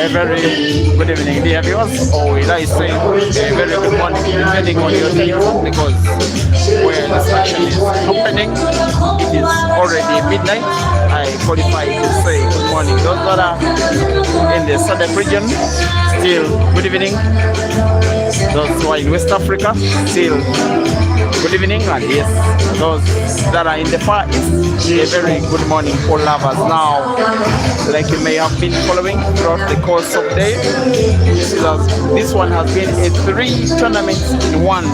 A very good evening, dear viewers, or will I say a very good morning, depending on your time, because where this action is happening, it is already midnight. I qualify to say good morning. Those that are in the southern region, still good evening. Those who are in West Africa, still good evening. And yes, those that are in the far east, a very good morning for lovers. Now, like you may have been following throughout the course of the day, this one has been a 3 tournaments in one.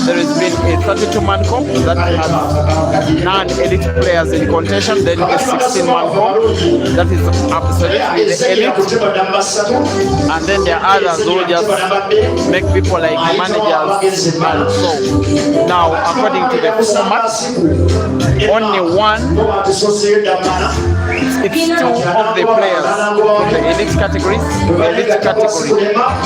There has been a 32-man comp that has non-elite players in contention, then a 16-man comp that is absolutely the elite, and then there are others who just make people like managers and so. Now, according to the format, only one, it's 2 of the players in the elite category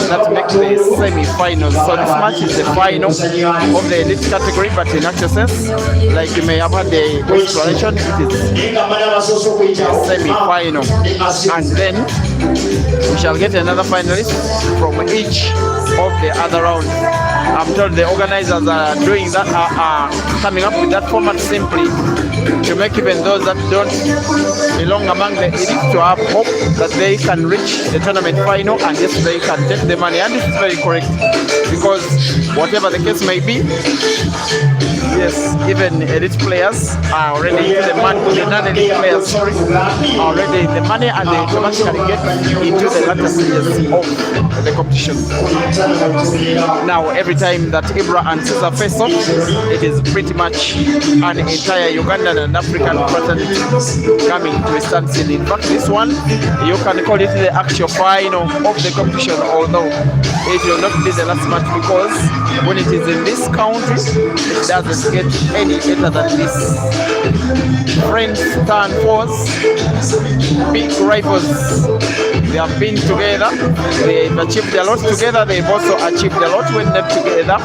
that make the semi-finals. So this match is the final of the elite category, but in actual sense, like you may have had the explanation, it is a semi-final. And then we shall get another finalist from each of the other rounds. I'm told the organizers are doing that, are coming up with that format simply to make even those that don't belong among the elite to have hope that they can reach the tournament final, and yes, they can take the money. And this is very correct, because whatever the case may be, yes, even elite players are already in the money, the non-elite players, are already in the money, and they automatically get into the latter stages of the competition. Now, every time that IBRA and Caesar face off, it is pretty much an entire Ugandan and African fraternity coming to a standstill. In fact, this one, you can call it the actual final of the competition, although it will not be the last match, because when it is in this country, it doesn't get any better than this. Friends turn foes, big rivals. They have been together, they've achieved a lot together, they've also achieved a lot when they're together.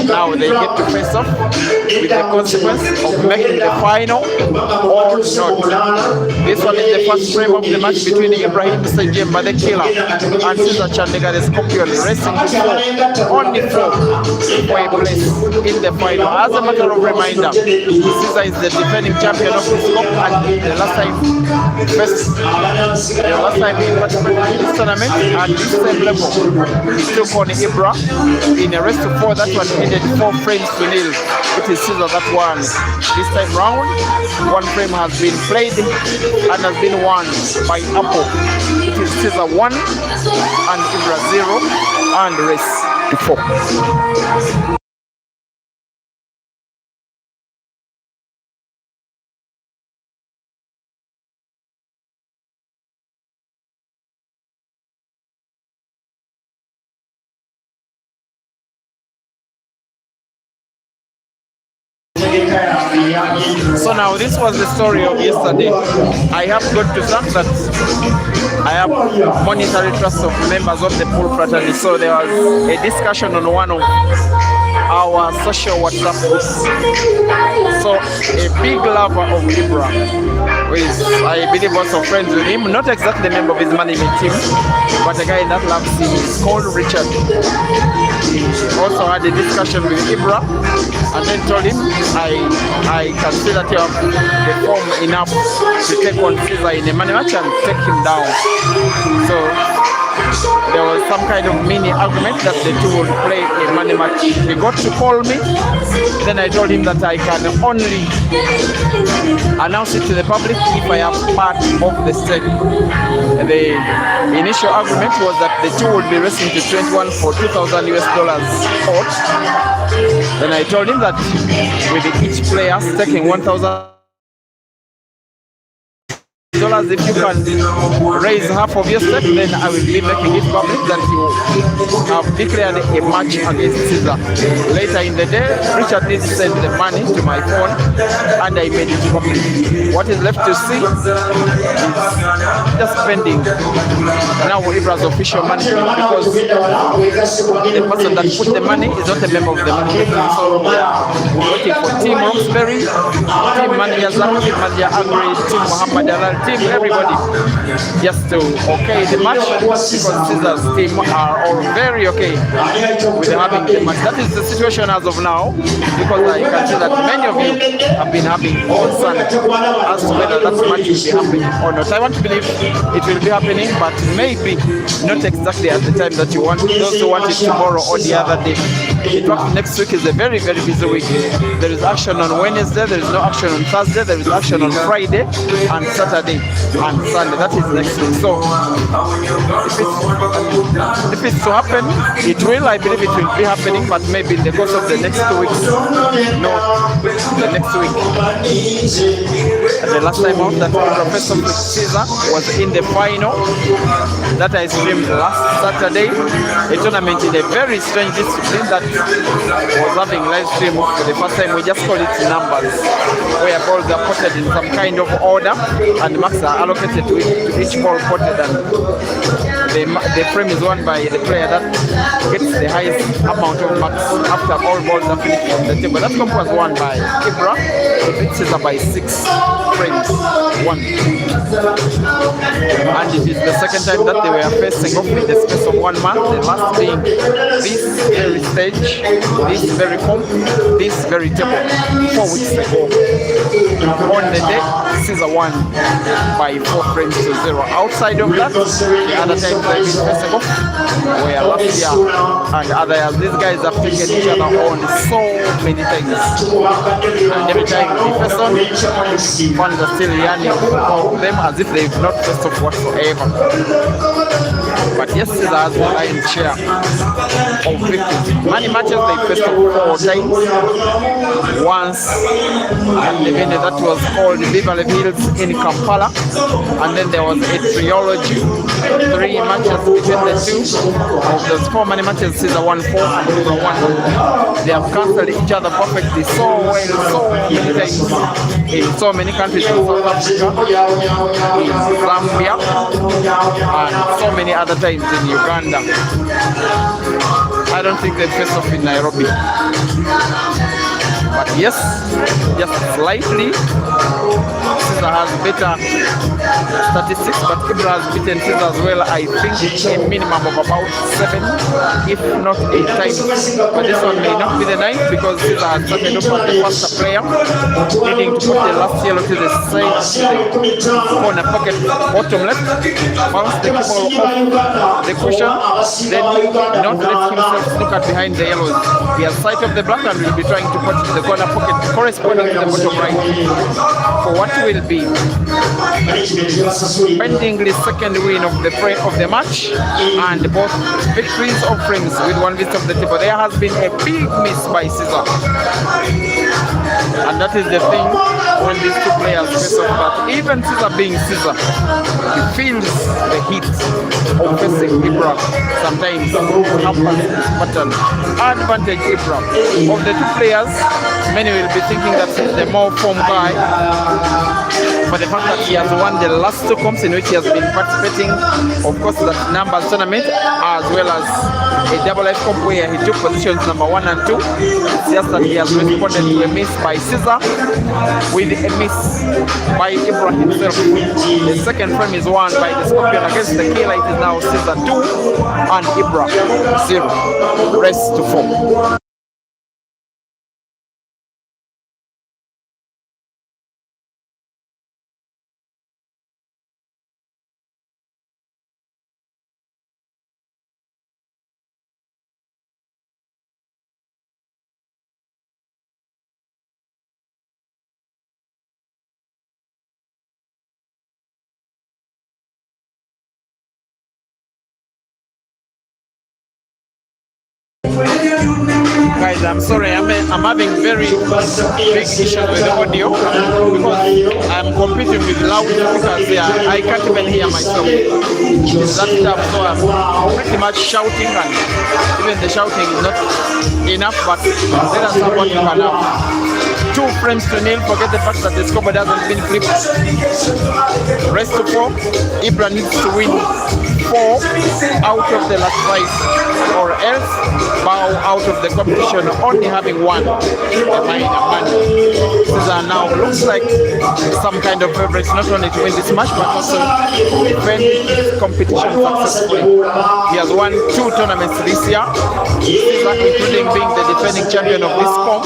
Now they get to face off with the consequence of making the final or not. This one is the first frame of the match between Ibrahim Sejemba, the killer, and Caesar Chandega, the scorpion, racing to only 4 for a place in the final. As a matter of reminder, Caesar is the defending champion of this cup, and the last time he this tournament at this same level, he took on IBRA in a race to 4. That one ended 4 frames to nil. It is Caesar that won. This time round, 1 frame has been played and has been won by Apple. It is Caesar 1 and IBRA 0, and race to 4. So now this was the story of yesterday. I have got to thank that I have monetary trust of members of the pool fraternity. So there was a discussion on one of our social WhatsApp groups. So a big lover of IBRA, who is, I believe, also friends with him, not exactly a member of his management team, but a guy that loves him, is called Richard. He also had a discussion with IBRA and then told him, I can see that you have performed enough to take on Caesar in a money match and take him down. So there was some kind of mini argument that the two would play a money match. He got to call me, then I told him that I can only announce it to the public if I have part of the stake. The initial argument was that the two would be racing to 21 for $2,000 each. Then I told him that with each player staking $1,000, if you can raise half of your stake, then I will be making it public that you have declared a match against Caesar. Later in the day, Richard did send the money to my phone and I made it public. What is left to see is just pending now IBRA's official management, because the person that put the money is not a member of the management. So we are waiting for Team Roxbury, Team Manager Zach, Team Manager Agri, Team Muhammad Alal, Team everybody, just to okay the match, because Caesar's team are all very okay with having the match. That is the situation as of now, because I can see that many of you have been having concern as to whether that match will be happening or not. I want to believe it will be happening, but maybe not exactly at the time that you want. Those who want it tomorrow or the other day. In fact, next week is a very, very busy week. There is action on Wednesday, there is no action on Thursday, there is action on Friday and Saturday and Sunday. That is next week. So if it's to happen, it will. I believe it will be happening, but maybe in the course of the next 2 weeks. No, the next week. The last time out that Professor Caesar was in the final that I streamed last Saturday, a tournament in a very strange discipline that was having live stream for the first time. We just call it numbers, where balls are potted in some kind of order and marks are allocated to each ball potted, and the frame is won by the player that gets the highest amount of marks after all balls are finished on the table. That comp was won by IBRA. It beats Caesar by 6 frames. 1. And it is the second time that they were facing off in the space of 1 month. The last being this very stage, this very comp, this very table 4 weeks ago. On the day, Caesar won by 4 frames to 0. Outside of that, the other times they've been facing off were last year and others. These guys have taken each other on so many times. And every time they face on, fans are still yearning for them as if they've not faced off whatsoever. But yes, Caesar has the lion's share of victories. Many matches they faced off 4 times. Once at the venue that was called Beverly Hills in Kampala, and then there was a trilogy, 3 matches between the two. Of those 4 many matches, Caesar won 4 and IBRA won. They have cancelled each other perfectly so well, so many times in so many countries, in South Africa, in Zambia, and so many other times in Uganda. I don't think they face off in Nairobi. But yes, just slightly, Caesar has better statistics, but IBRA has beaten Caesar as well. I think a minimum of about 7, if not 8 times. But this one may not be the 9th, because Caesar has started off as the faster player, needing to put the last yellow to the side, corner pocket, bottom left, bounce the ball off the cushion, then not let himself sneak out behind the yellows. He has sight of the black and will be trying to put the corner pocket corresponding to the bottom right for what will be pendingly second win of the match, and both victories of frames with 1 visit of the table. There has been a big miss by Caesar, and that is the thing when these 2 players face off. But even Caesar being Caesar, he feels the heat of facing IBRA. Sometimes happens this pattern. Advantage IBRA. Of the 2 players, many will be thinking that he's the more form guy, but the fact that he has won the last 2 comps in which he has been participating, of course, that numbers tournament, as well as a double life comp where he took positions number 1 and 2. It's just that he has responded to a miss by Caesar with a miss by IBRA himself. The second frame is won by the Scorpion against the Killer. It is now Caesar 2 and IBRA 0. Rest to 4. Guys, I'm sorry, I'm having very big issues with the audio because I'm competing with loud speakers here. I can't even hear myself. That stuff, so I'm pretty much shouting, and even the shouting is not enough, but let us have what you can have. frames to nil. Forget the fact that the scoreboard hasn't been flipped. Rest to 4. IBRA needs to win 4 out of the last 5, or else bow out of the competition, only having 1 the minor money. Cesar now looks like some kind of favorite, not only to win this match but also defend his competition successfully. He has won 2 tournaments this year, including being the defending champion of this comp.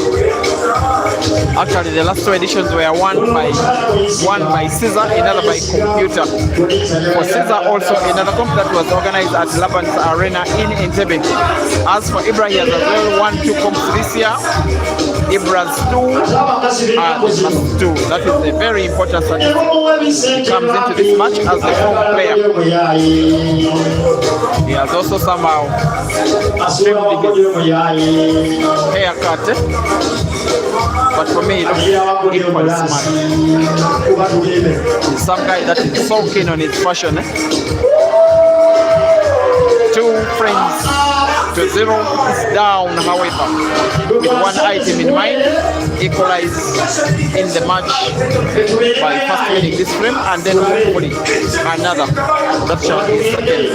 Actually, the last 2 editions were one by Cesar, another by computer. For Cesar, also another comp that was organized at Laban's Arena in Entebbe. As for IBRA, he has as well won 2 comps this year. IBRA's 2 are the last 2. That is a very important statistic. He comes into this match as the home player. He has also somehow trimmed his haircut. But for me, he looks equally smart. He's some guy that is so keen on his fashion. 2 frames to 0 is down, however, with 1 item in mind. Equalize in the match by first winning this frame and then hopefully another. That shall be second.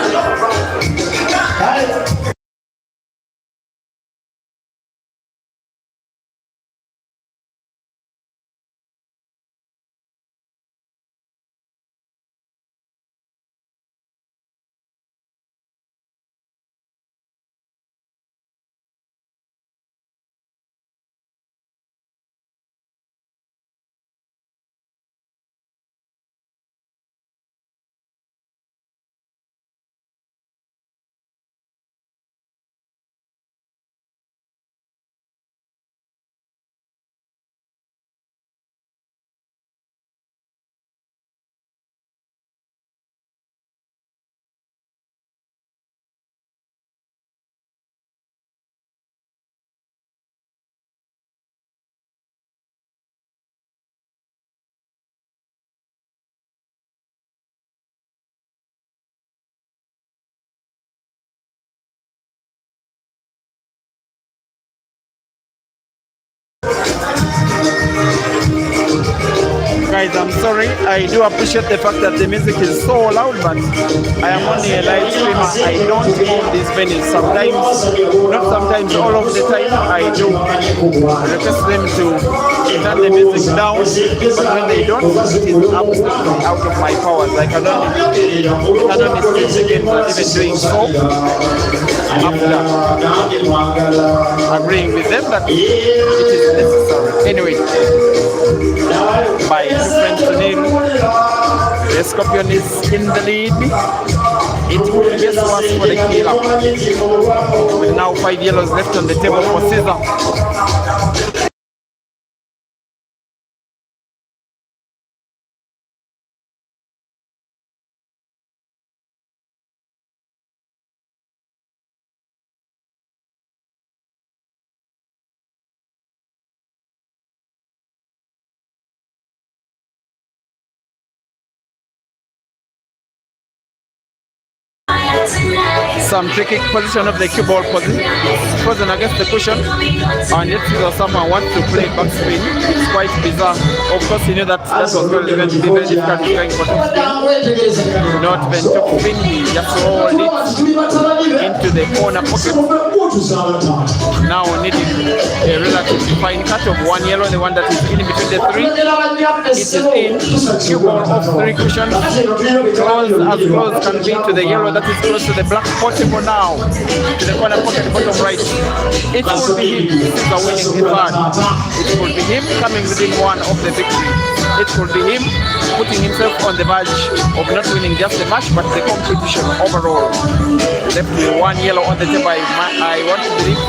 Guys, I'm sorry. I do appreciate the fact that the music is so loud, but I am only a live streamer. I don't own these venues. Sometimes, not sometimes, all of the time, I do request them to turn the music down, but when they don't, it is absolutely out of my powers. I can only stream the games and even doing so after agreeing with them that it is necessary. Anyway, by 2 frames to nil, the Scorpion is in the lead. It will get worse for the killer, with now 5 yellows left on the table for Cesar. Some tricky position of the cue ball position, frozen against the cushion, and yet someone wants to play backspin. It's quite bizarre. Of course, you know that was going to be very difficult going for top spin. Not even top spin, he just rolled it into the corner pocket. Now needing a relatively fine cut of 1 yellow, the one that is in between the 3. It is in. Cue ball of 3 cushions, close as close can be to the yellow that is close to the black portable now, to the corner pocket bottom right. It will be him winning the third. It will be him coming within 1 of the victory. It will be him putting himself on the verge of not winning just the match but the competition overall. Left with 1 yellow on the table. I want to believe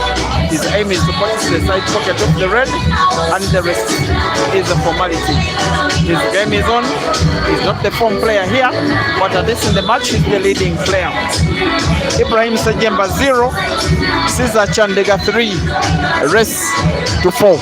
his aim is to put the side pocket of the red, and the rest is a formality. His game is on. He's not the form player here, but at least in the match he's the leading player. Ibrahim Sajemba 0, Cesar Chandega 3, race to 4.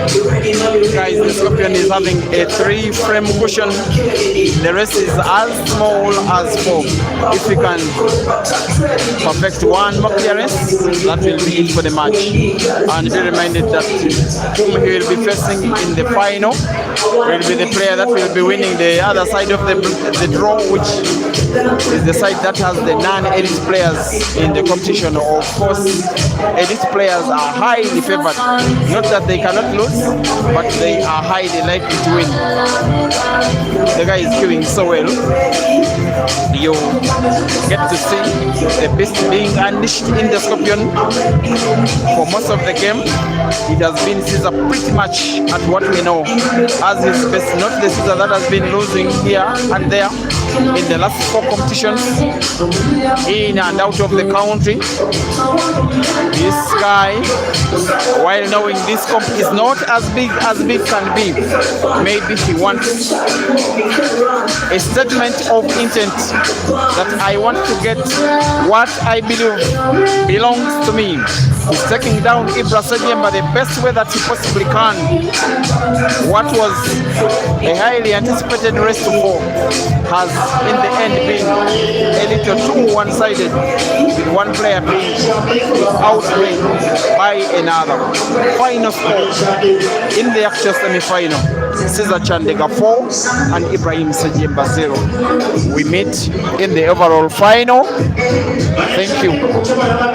Guys, the Scorpion is having a 3-frame cushion. The rest is as small as 4. If you can perfect one more clearance, that will be it for the match. And be reminded that whom he will be facing in the final will be the player that will be winning the other side of the draw, which is the side that has the non-elite players in the competition. Of course, elite players are highly favored. Not that they cannot lose, but they are highly likely to win. The guy is doing so well. You get to see the beast being unleashed in the Scorpion. For most of the game, it has been Caesar pretty much at what we know as his best. Not the Caesar that has been losing here and there in the last 4 competitions, in and out of the country. This guy, while knowing this comp is not as big can be, maybe he wants a statement of intent that I want to get what I believe belongs to me. He's taking down IBRA by the best way that he possibly can. What was a highly anticipated race to 4 has in the end been a little too one-sided, with one player being outplayed by another. Final score in the actual semi-final: Caesar Chandega 4 and Ibrahim Sejemba 0. We meet in the overall final. Thank you.